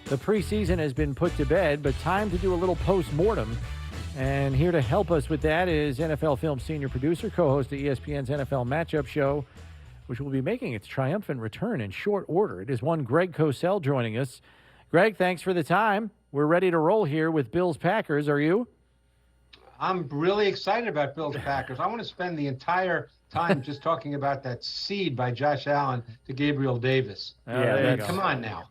The preseason has been put to bed, but time to do a little post-mortem. And here to help us with that is NFL Film senior producer, co-host of ESPN's NFL Matchup show, which will be making its triumphant return in short order. It is one Greg Cosell joining us. Greg, thanks for the time. We're ready to roll here with Bills Packers. Are you? I'm really excited about Bills Packers. I want to spend the entire time just talking about that seed by Josh Allen to Gabriel Davis. Come on now.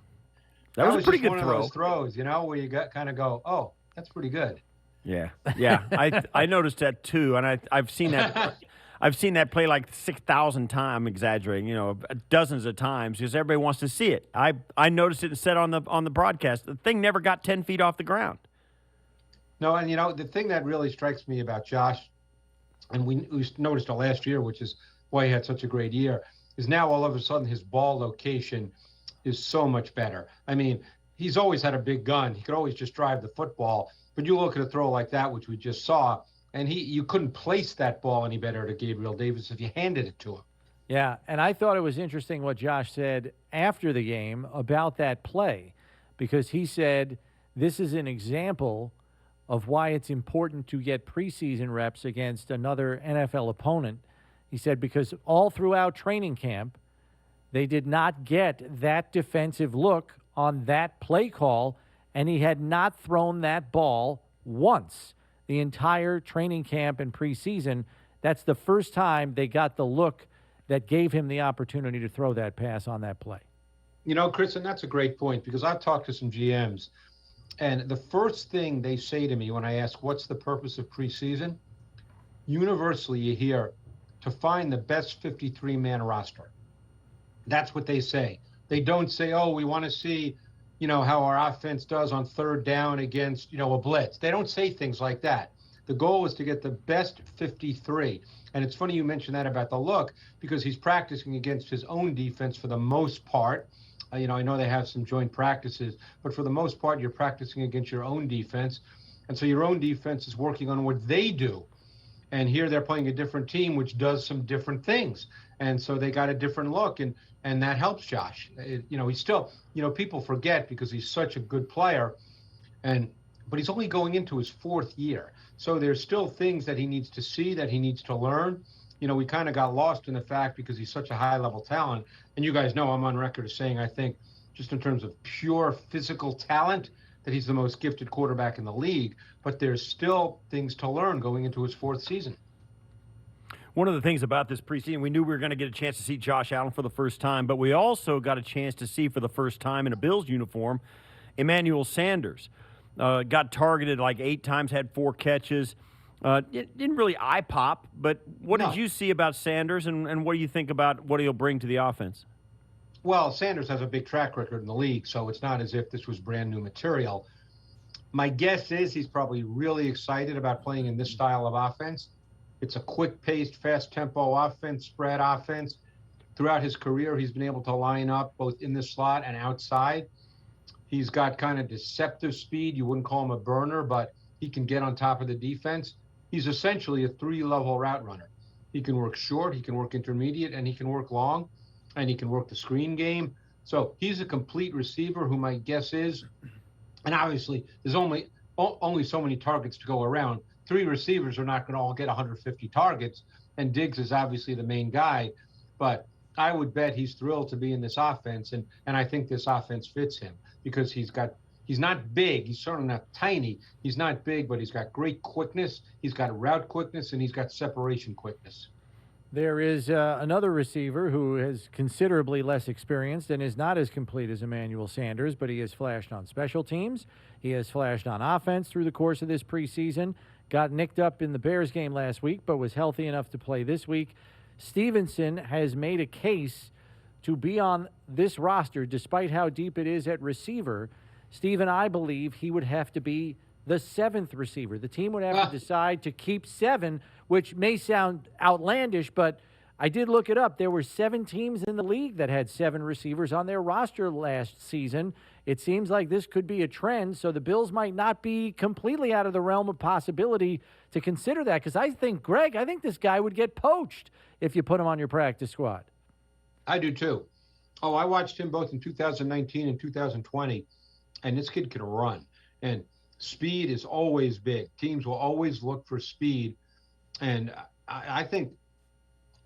That was a pretty good one throw. Of those throws, where you kind of go, oh, that's pretty good. Yeah. I noticed that too, and I've seen that. I've seen that play like 6,000 times. I'm exaggerating, dozens of times because everybody wants to see it. I noticed it and said on the broadcast, the thing never got 10 feet off the ground. No, and the thing that really strikes me about Josh, and we noticed it last year, which is why he had such a great year, is now all of a sudden his ball location is so much better. I mean, he's always had a big gun. He could always just drive the football. But you look at a throw like that, which we just saw, and you couldn't place that ball any better to Gabriel Davis if you handed it to him. Yeah, and I thought it was interesting what Josh said after the game about that play, because he said this is an example of why it's important to get preseason reps against another NFL opponent. He said because all throughout training camp, they did not get that defensive look on that play call, and he had not thrown that ball once the entire training camp and preseason. That's the first time they got the look that gave him the opportunity to throw that pass on that play. Chris, and that's a great point because I've talked to some GMs, and the first thing they say to me when I ask what's the purpose of preseason, universally you hear to find the best 53-man roster. That's what they say. They don't say, oh, we want to see, how our offense does on third down against, a blitz. They don't say things like that. The goal is to get the best 53. And it's funny you mentioned that about the look because he's practicing against his own defense for the most part. I know they have some joint practices, but for the most part, you're practicing against your own defense. And so your own defense is working on what they do. And here they're playing a different team, which does some different things. And so they got a different look, and that helps Josh. He's still, people forget because he's such a good player, but he's only going into his fourth year. So there's still things that he needs to see, that he needs to learn. We kind of got lost in the fact because he's such a high-level talent. And you guys know I'm on record as saying I think just in terms of pure physical talent that he's the most gifted quarterback in the league. But there's still things to learn going into his fourth season. One of the things about this preseason, we knew we were going to get a chance to see Josh Allen for the first time, but we also got a chance to see for the first time in a Bills uniform, Emmanuel Sanders. Got targeted like 8 times, had 4 catches. It didn't really eye pop, but what did you see about Sanders, and what do you think about what he'll bring to the offense? Well, Sanders has a big track record in the league, so it's not as if this was brand new material. My guess is he's probably really excited about playing in this style of offense. It's a quick-paced, fast-tempo offense, spread offense. Throughout his career, he's been able to line up both in the slot and outside. He's got kind of deceptive speed. You wouldn't call him a burner, but he can get on top of the defense. He's essentially a 3-level route runner. He can work short, he can work intermediate, and he can work long, and he can work the screen game. So he's a complete receiver who my guess is, and obviously there's only so many targets to go around. 3 receivers are not going to all get 150 targets, and Diggs is obviously the main guy. But I would bet he's thrilled to be in this offense, and I think this offense fits him because he's not big. He's certainly not tiny. He's not big, but he's got great quickness. He's got route quickness, and he's got separation quickness. There is another receiver who is considerably less experienced and is not as complete as Emmanuel Sanders, but he has flashed on special teams. He has flashed on offense through the course of this preseason. Got nicked up in the Bears game last week, but was healthy enough to play this week. Stevenson has made a case to be on this roster, despite how deep it is at receiver. Steven, I believe he would have to be the 7th receiver. The team would have to decide to keep 7, which may sound outlandish, but I did look it up. There were 7 teams in the league that had 7 receivers on their roster last season. It seems like this could be a trend, so the Bills might not be completely out of the realm of possibility to consider that, because I think, Greg, this guy would get poached if you put him on your practice squad. I do too. I watched him both in 2019 and 2020, and this kid can run. And speed is always big. Teams will always look for speed. And I think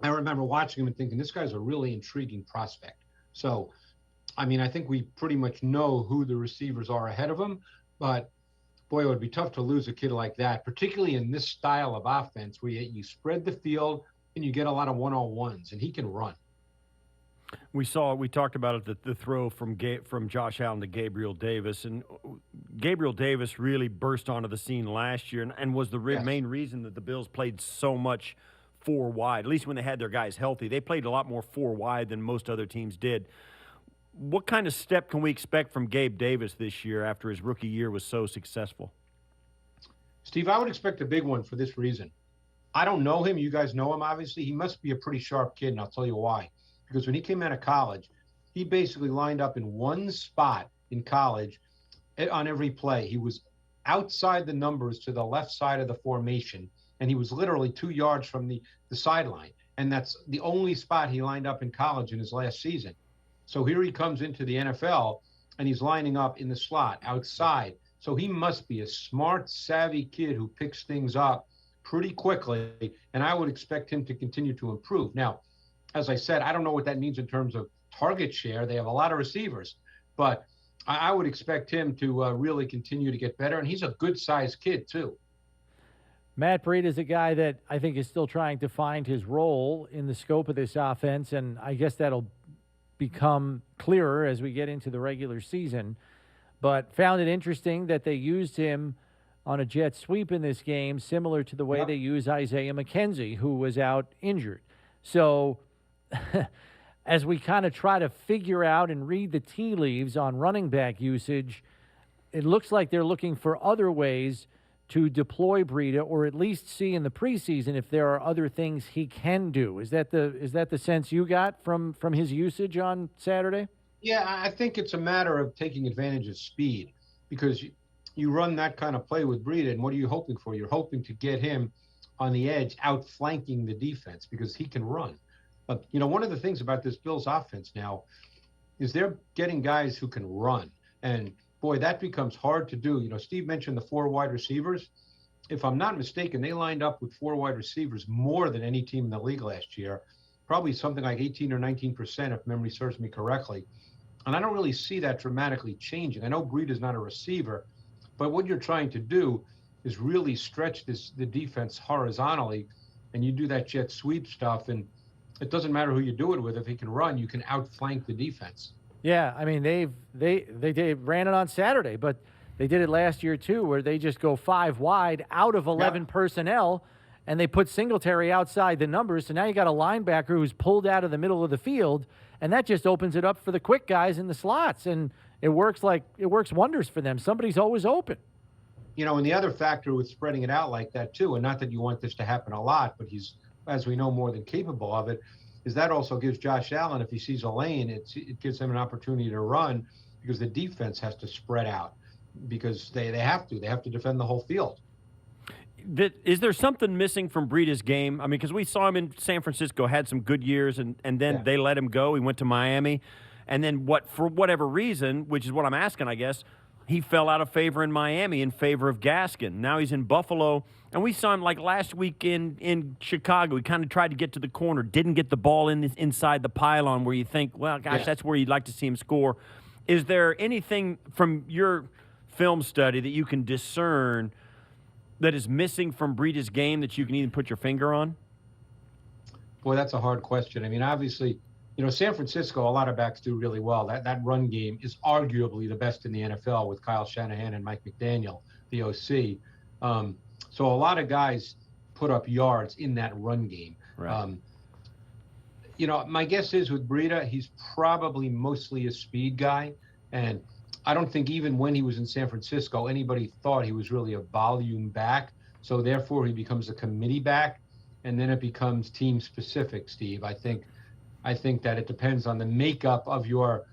I remember watching him and thinking, this guy's a really intriguing prospect. So, I mean, I think we pretty much know who the receivers are ahead of him, but boy, it would be tough to lose a kid like that, particularly in this style of offense where you spread the field and you get a lot of one-on-ones, and he can run. We talked about it, the throw from Josh Allen to Gabriel Davis, and Gabriel Davis really burst onto the scene last year and was the main reason that the Bills played so much four wide. At least when they had their guys healthy, they played a lot more four wide than most other teams did. What kind of step can we expect from Gabe Davis this year after his rookie year was so successful? Steve, I would expect a big one for this reason. I don't know him. You guys know him, obviously. He must be a pretty sharp kid, and I'll tell you why. Because when he came out of college, he basically lined up in one spot in college on every play. He was outside the numbers to the left side of the formation, and he was literally 2 yards from the sideline. And that's the only spot he lined up in college in his last season. So here he comes into the NFL, and he's lining up in the slot outside. So he must be a smart, savvy kid who picks things up pretty quickly, and I would expect him to continue to improve. Now, as I said, I don't know what that means in terms of target share. They have a lot of receivers, but I would expect him to really continue to get better, and he's a good-sized kid too. Matt Breida is a guy that I think is still trying to find his role in the scope of this offense, and I guess that'll become clearer as we get into the regular season. But found it interesting that they used him on a jet sweep in this game, similar to the way they use Isaiah McKenzie, who was out injured. So as we kind of try to figure out and read the tea leaves on running back usage, it looks like they're looking for other ways to deploy Breida, or at least see in the preseason if there are other things he can do. Is that the sense you got from his usage on Saturday? Yeah, I think it's a matter of taking advantage of speed, because you run that kind of play with Breida, and what are you hoping for? You're hoping to get him on the edge, outflanking the defense, because he can run. But, one of the things about this Bills offense now is they're getting guys who can run. And, boy, that becomes hard to do. Steve mentioned the 4 wide receivers. If I'm not mistaken, they lined up with 4 wide receivers more than any team in the league last year, probably something like 18 or 19%, if memory serves me correctly. And I don't really see that dramatically changing. I know Breida's not a receiver, but what you're trying to do is really stretch the defense horizontally, and you do that jet sweep stuff, and it doesn't matter who you do it with. If he can run, you can outflank the defense. Yeah, I mean, they ran it on Saturday, but they did it last year too, where they just go 5 wide out of 11 personnel, and they put Singletary outside the numbers. So now you got a linebacker who's pulled out of the middle of the field, and that just opens it up for the quick guys in the slots, and it works wonders for them. Somebody's always open. And the other factor with spreading it out like that too, and not that you want this to happen a lot, but he's, as we know, more than capable of it, is that also gives Josh Allen, if he sees a lane, it gives him an opportunity to run, because the defense has to spread out, because they have to defend the whole field. Is there something missing from Breida's game? I mean, because we saw him in San Francisco, had some good years, and then they let him go. He went to Miami, and then for whatever reason, which is what I'm asking, I guess, he fell out of favor in Miami in favor of Gaskin. Now he's in Buffalo, and we saw him like last week in Chicago. He kind of tried to get to the corner, didn't get the ball inside the pylon where you think, well, gosh, that's where you'd like to see him score. Is there anything from your film study that you can discern that is missing from Breida's game that you can even put your finger on? Boy, that's a hard question. I mean, obviously, San Francisco, a lot of backs do really well. That run game is arguably the best in the NFL with Kyle Shanahan and Mike McDaniel, the OC. So a lot of guys put up yards in that run game. Right. My guess is with Breida, he's probably mostly a speed guy. And I don't think even when he was in San Francisco, anybody thought he was really a volume back. So therefore, he becomes a committee back, and then it becomes team specific, Steve. I think that it depends on the makeup of your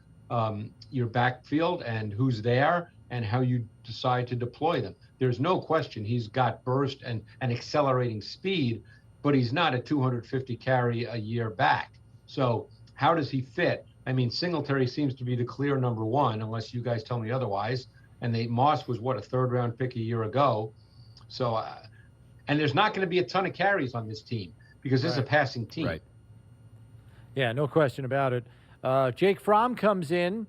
backfield and who's there and how you decide to deploy them. There's no question he's got burst and accelerating speed, but he's not a 250 carry a year back. So how does he fit? I mean, Singletary seems to be the clear number one, unless you guys tell me otherwise. and Moss was what, a third-round pick a year ago. So, and there's not going to be a ton of carries on this team because this is a passing team. Right. Yeah, no question about it. Jake Fromm comes in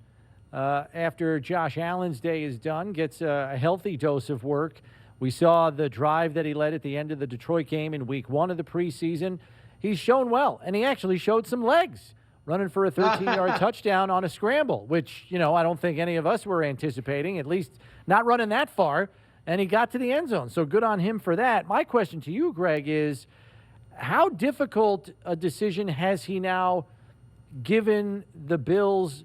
after Josh Allen's day is done, gets a healthy dose of work. We saw the drive that he led at the end of the Detroit game in week 1 of the preseason. He's shown well, and he actually showed some legs running for a 13-yard touchdown on a scramble, which, I don't think any of us were anticipating, at least not running that far, and he got to the end zone. So good on him for that. My question to you, Greg, is how difficult a decision has he now given the Bills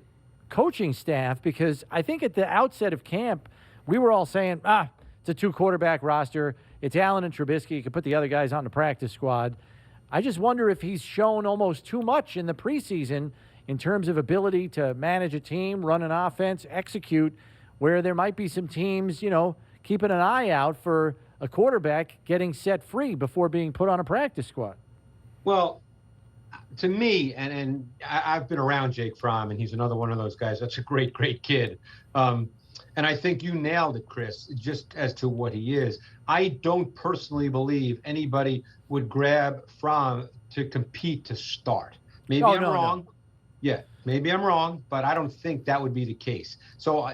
coaching staff? Because I think at the outset of camp, we were all saying, it's a 2-quarterback roster. It's Allen and Trubisky. You can put the other guys on the practice squad. I just wonder if he's shown almost too much in the preseason in terms of ability to manage a team, run an offense, execute, where there might be some teams, keeping an eye out for a quarterback getting set free before being put on a practice squad. Well, to me, and I've been around Jake Fromm, and he's another one of those guys. That's a great, great kid. And I think you nailed it, Chris, just as to what he is. I don't personally believe anybody would grab Fromm to compete to start. Maybe I'm wrong. No. Yeah, maybe I'm wrong, but I don't think that would be the case. So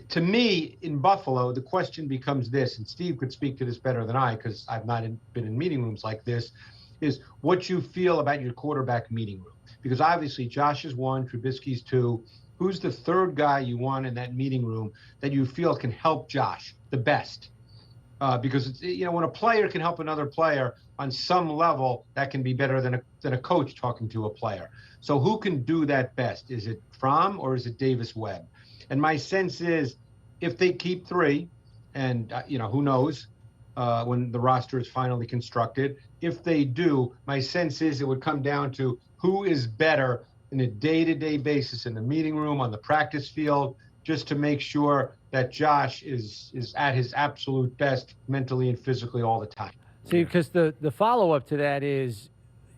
to me, in Buffalo, the question becomes this, and Steve could speak to this better than I because I've not been in meeting rooms like this, is what you feel about your quarterback meeting room. Because obviously Josh is 1, Trubisky's 2. Who's the third guy you want in that meeting room that you feel can help Josh the best? Because it's, when a player can help another player on some level, that can be better than a coach talking to a player. So who can do that best? Is it Fromm or is it Davis Webb? And my sense is if they keep 3, and who knows when the roster is finally constructed, if they do, my sense is it would come down to who is better in a day-to-day basis in the meeting room, on the practice field, just to make sure that Josh is at his absolute best mentally and physically all the time. See, because the follow-up to that is,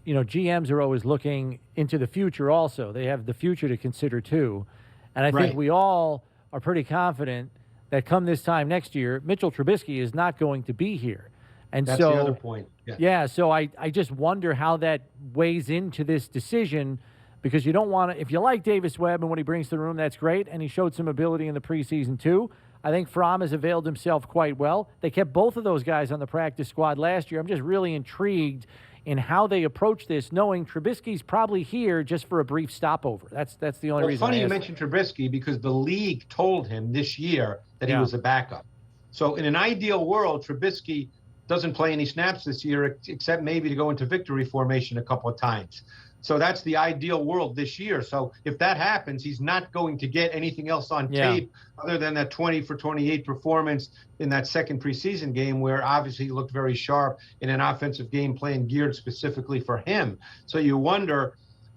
GMs are always looking into the future also. They have the future to consider too. And I think we all are pretty confident that come this time next year, Mitchell Trubisky is not going to be here. And that's the other point. Yeah, so I just wonder how that weighs into this decision, because you don't want to, if you like Davis Webb and what he brings to the room, that's great, and he showed some ability in the preseason too. I think Fromm has availed himself quite well. They kept both of those guys on the practice squad last year. I'm just really intrigued in how they approach this, knowing Trubisky's probably here just for a brief stopover. That's the only reason. It's funny you mentioned Trubisky because the league told him this year that he was a backup. So in an ideal world, Trubisky doesn't play any snaps this year except maybe to go into victory formation a couple of times. So that's the ideal world this year. So if that happens, he's not going to get anything else on tape other than that 20 for 28 performance in that second preseason game where obviously he looked very sharp in an offensive game plan geared specifically for him. So you wonder,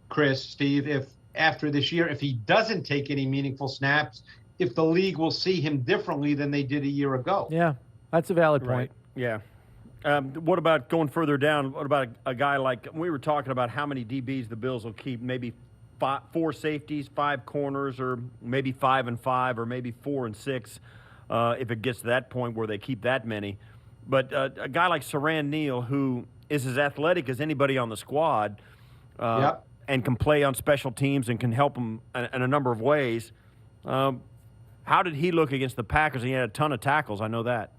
Chris, Steve, if after this year, if he doesn't take any meaningful snaps, if the league will see him differently than they did a year ago. Yeah, that's a valid point. Yeah. What about going further down? What about a guy like, we were talking about how many DBs the Bills will keep, maybe 4 safeties, 5 corners, or maybe 5 and 5, or maybe 4 and 6, if it gets to that point where they keep that many. But a guy like Saran Neal, who is as athletic as anybody on the squad, and can play on special teams and can help them in a number of ways. How did he look against the Packers? He had a ton of tackles, I know that.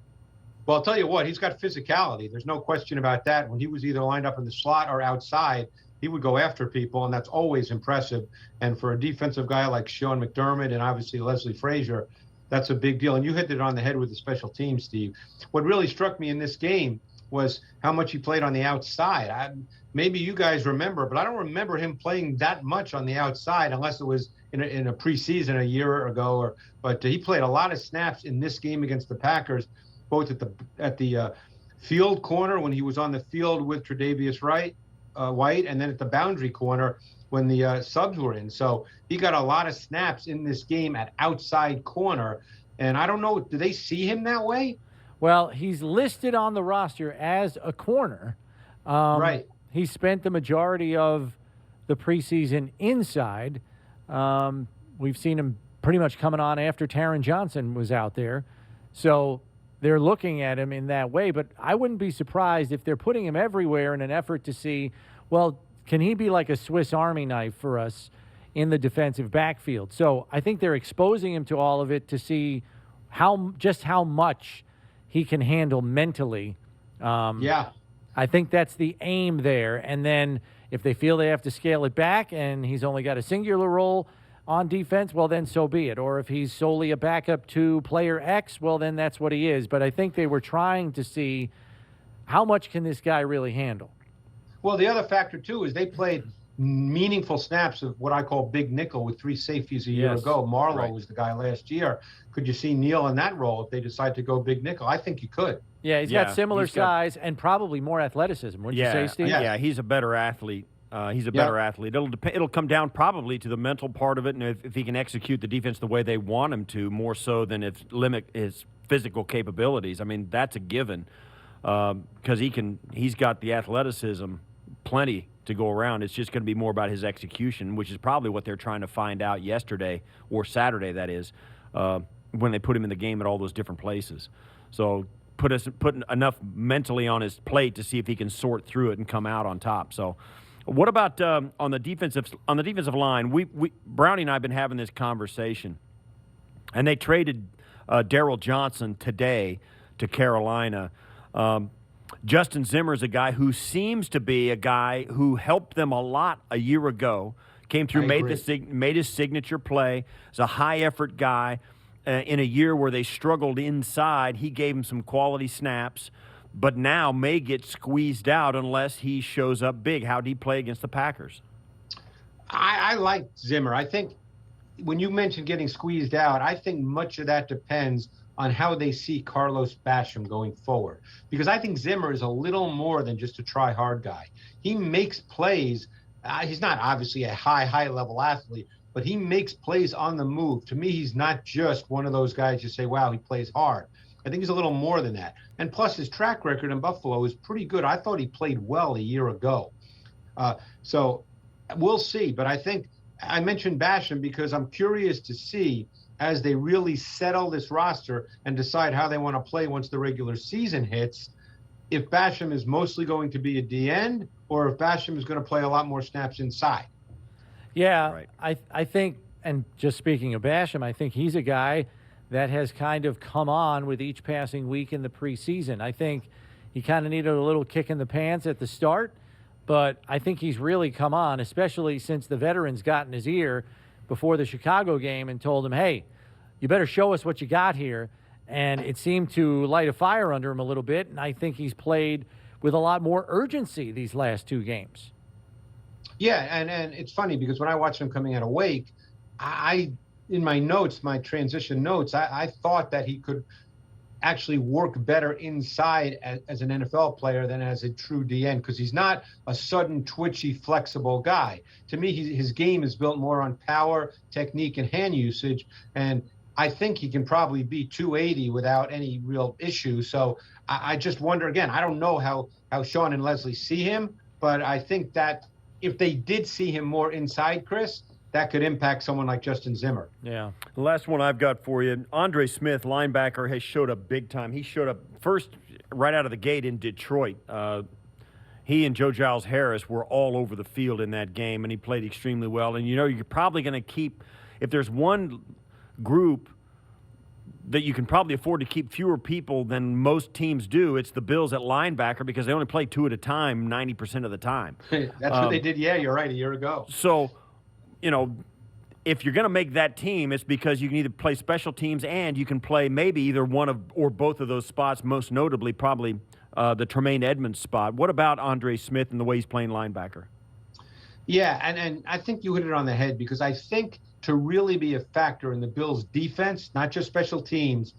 Well, I'll tell you what, he's got physicality. There's no question about that. When he was either lined up in the slot or outside, he would go after people, and that's always impressive. And for a defensive guy like Sean McDermott and obviously Leslie Frazier, that's a big deal. And you hit it on the head with the special teams, Steve. What really struck me in this game was how much he played on the outside. Maybe you guys remember, but I don't remember him playing that much on the outside unless it was in a preseason a year ago. But he played a lot of snaps in this game against the Packers, both at the field corner when he was on the field with Tre'Davious White, and then at the boundary corner when the subs were in. So he got a lot of snaps in this game at outside corner. And I don't know, do they see him that way? Well, he's listed on the roster as a corner. He spent the majority of the preseason inside. We've seen him pretty much coming on after Taron Johnson was out there. So they're looking at him in that way. But I wouldn't be surprised if they're putting him everywhere in an effort to see, well, can he be like a Swiss Army knife for us in the defensive backfield? So I think they're exposing him to all of it to see just how much he can handle mentally. Yeah. I think that's the aim there. And then if they feel they have to scale it back and he's only got a singular role on defense, well, then so be it. Or if he's solely a backup to player X, well, then that's what he is. But I think they were trying to see how much can this guy really handle. Well, the other factor, too, is they played meaningful snaps of what I call big nickel with 3 safeties a year ago. Marlowe was the guy last year. Could you see Neal in that role if they decide to go big nickel? I think you could. Yeah, he's got similar size and probably more athleticism. Wouldn't you say, Steve? Yeah, he's a better athlete. He's a better athlete. It'll come down probably to the mental part of it, and if he can execute the defense the way they want him to, more so than limit his physical capabilities. I mean, that's a given because he's got the athleticism plenty to go around. It's just going to be more about his execution, which is probably what they're trying to find out yesterday or Saturday, that is, when they put him in the game at all those different places. So put enough mentally on his plate to see if he can sort through it and come out on top. So what about on the defensive line? We Brownie and I have been having this conversation, and they traded Darryl Johnson today to Carolina. Justin Zimmer is a guy who seems to be a guy who helped them a lot a year ago. Came through, made his signature play. Is a high effort guy. In a year where they struggled inside, he gave him some quality snaps, but now may get squeezed out unless he shows up big. How did he play against the Packers? I like Zimmer. I think when you mentioned getting squeezed out, I think much of that depends on how they see Carlos Basham going forward. Because I think Zimmer is a little more than just a try-hard guy. He makes plays. He's not obviously a high-level athlete, but he makes plays on the move. To me, he's not just one of those guys you say, wow, he plays hard. I think he's a little more than that. And plus, his track record in Buffalo is pretty good. I thought he played well a year ago. So we'll see. But I think I mentioned Basham because I'm curious to see as they really settle this roster and decide how they want to play once the regular season hits, if Basham is mostly going to be a D-end or if Basham is going to play a lot more snaps inside. Yeah, right. I think, and just speaking of Basham, I think he's a guy that has kind of come on with each passing week in the preseason. I think he kind of needed a little kick in the pants at the start, but I think he's really come on, especially since the veterans got in his ear before the Chicago game and told him, hey, you better show us what you got here. And it seemed to light a fire under him a little bit, and I think he's played with a lot more urgency these last 2 games. Yeah, and it's funny because when I watched him coming out of Wake, in my notes, my transition notes, I thought that he could actually work better inside as an NFL player than as a true DN because he's not a sudden, twitchy, flexible guy. To me, his game is built more on power, technique, and hand usage, and I think he can probably be 280 without any real issue. So I just wonder, again, I don't know how Sean and Leslie see him, but I think that if they did see him more inside, Chris, that could impact someone like Justin Zimmer. Yeah. The last one I've got for you, Andre Smith, linebacker, has showed up big time. He showed up first right out of the gate in Detroit. He and Joe Giles Harris were all over the field in that game, and he played extremely well. And, you know, you're probably going to keep – if there's one group that you can probably afford to keep fewer people than most teams do, it's the Bills at linebacker because they only play 2 at a time 90% of the time. That's what they did, you're right, a year ago. So, you know, if you're going to make that team, it's because you can either play special teams and you can play maybe either one of or both of those spots, most notably probably the Tremaine Edmonds spot. What about Andre Smith and the way he's playing linebacker? Yeah, and I think you hit it on the head because I think to really be a factor in the Bills' defense, not just special teams,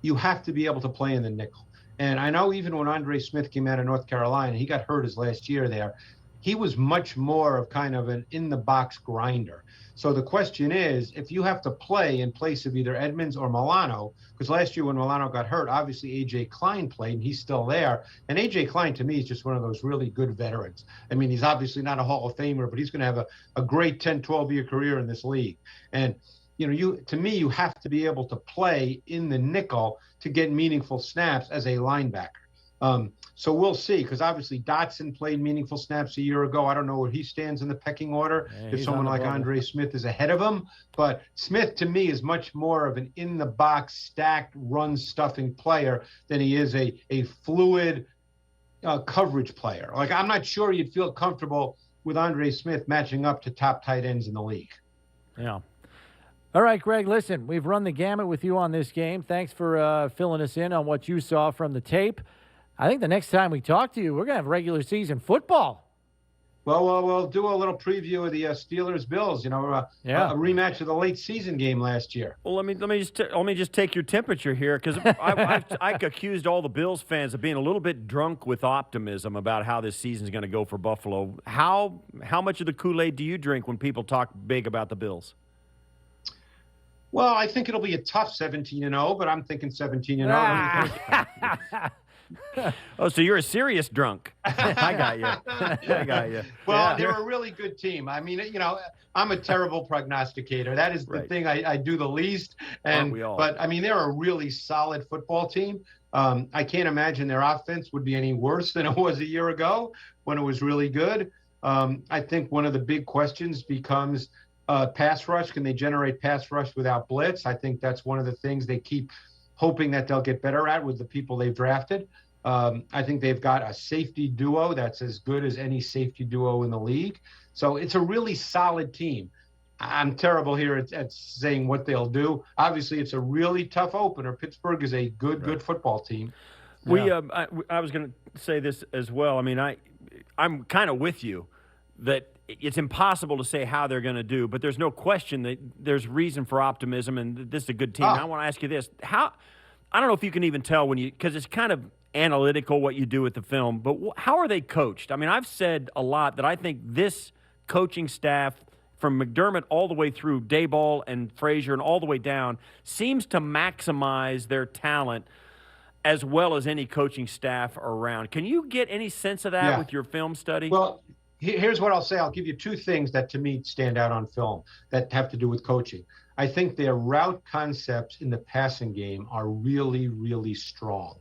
you have to be able to play in the nickel. And I know even when Andre Smith came out of North Carolina, he got hurt his last year there. He was much more of kind of an in-the-box grinder. So the question is, if you have to play in place of either Edmonds or Milano, because last year when Milano got hurt, obviously A.J. Klein played, and he's still there. And A.J. Klein, to me, is just one of those really good veterans. I mean, he's obviously not a Hall of Famer, but he's going to have a great 10, 12-year career in this league. And to me, you have to be able to play in the nickel to get meaningful snaps as a linebacker. So we'll see, because obviously Dotson played meaningful snaps a year ago. I don't know where he stands in the pecking order, if someone like Andre Smith is ahead of him. But Smith, to me, is much more of an in-the-box, stacked, run-stuffing player than he is a fluid coverage player. Like, I'm not sure you'd feel comfortable with Andre Smith matching up to top tight ends in the league. Yeah. All right, Greg, listen, we've run the gamut with you on this game. Thanks for filling us in on what you saw from the tape. I think the next time we talk to you, we're going to have regular season football. Well, we'll do a little preview of the Steelers-Bills. A rematch of the late season game last year. Well, let me just take your temperature here, because I accused all the Bills fans of being a little bit drunk with optimism about how this season's going to go for Buffalo. How much of the Kool-Aid do you drink when people talk big about the Bills? Well, I think it'll be a tough 17-0, but I'm thinking 17-0. Oh, so you're a serious drunk. I got you. Well, they're a really good team. I mean, I'm a terrible prognosticator. That is the thing I do the least. Aren't we all? But, I mean, they're a really solid football team. I can't imagine their offense would be any worse than it was a year ago when it was really good. I think one of the big questions becomes pass rush. Can they generate pass rush without blitz? I think that's one of the things they keep hoping that they'll get better at with the people they've drafted. I think they've got a safety duo that's as good as any safety duo in the league. So it's a really solid team. I'm terrible here at saying what they'll do. Obviously, it's a really tough opener. Pittsburgh is a good football team. I was going to say this as well. I mean, I'm kind of with you that it's impossible to say how they're going to do, but there's no question that there's reason for optimism, and this is a good team. I want to ask you this. I don't know if you can even tell because it's kind of analytical what you do with the film, but how are they coached? I mean, I've said a lot that I think this coaching staff, from McDermott all the way through Daboll and Frazier and all the way down, seems to maximize their talent as well as any coaching staff around. Can you get any sense of that with your film study? Well, here's what I'll say. I'll give you two things that to me stand out on film that have to do with coaching. I think their route concepts in the passing game are really, really strong.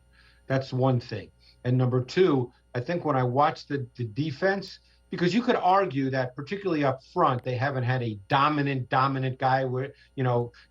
That's one thing. And number two, I think when I watch the defense, because you could argue that particularly up front, they haven't had a dominant guy where,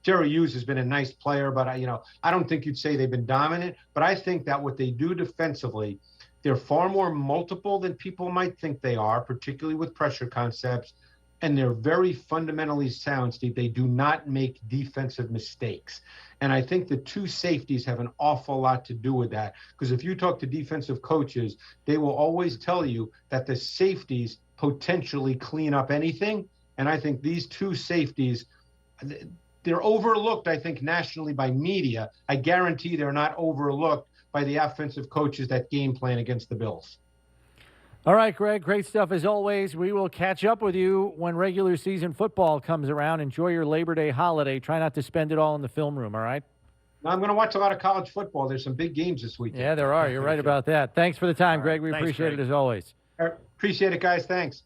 Jerry Hughes has been a nice player, but I don't think you'd say they've been dominant. But I think that what they do defensively, they're far more multiple than people might think they are, particularly with pressure concepts. And they're very fundamentally sound, Steve. They do not make defensive mistakes. And I think the two safeties have an awful lot to do with that. Because if you talk to defensive coaches, they will always tell you that the safeties potentially clean up anything. And I think these two safeties, they're overlooked, I think, nationally by media. I guarantee they're not overlooked by the offensive coaches that game plan against the Bills. All right, Greg, great stuff as always. We will catch up with you when regular season football comes around. Enjoy your Labor Day holiday. Try not to spend it all in the film room, all right? Now, I'm going to watch a lot of college football. There's some big games this weekend. Yeah, there are. You're right about that. Thanks for the time, Greg. We appreciate it as always. Appreciate it, guys. Thanks.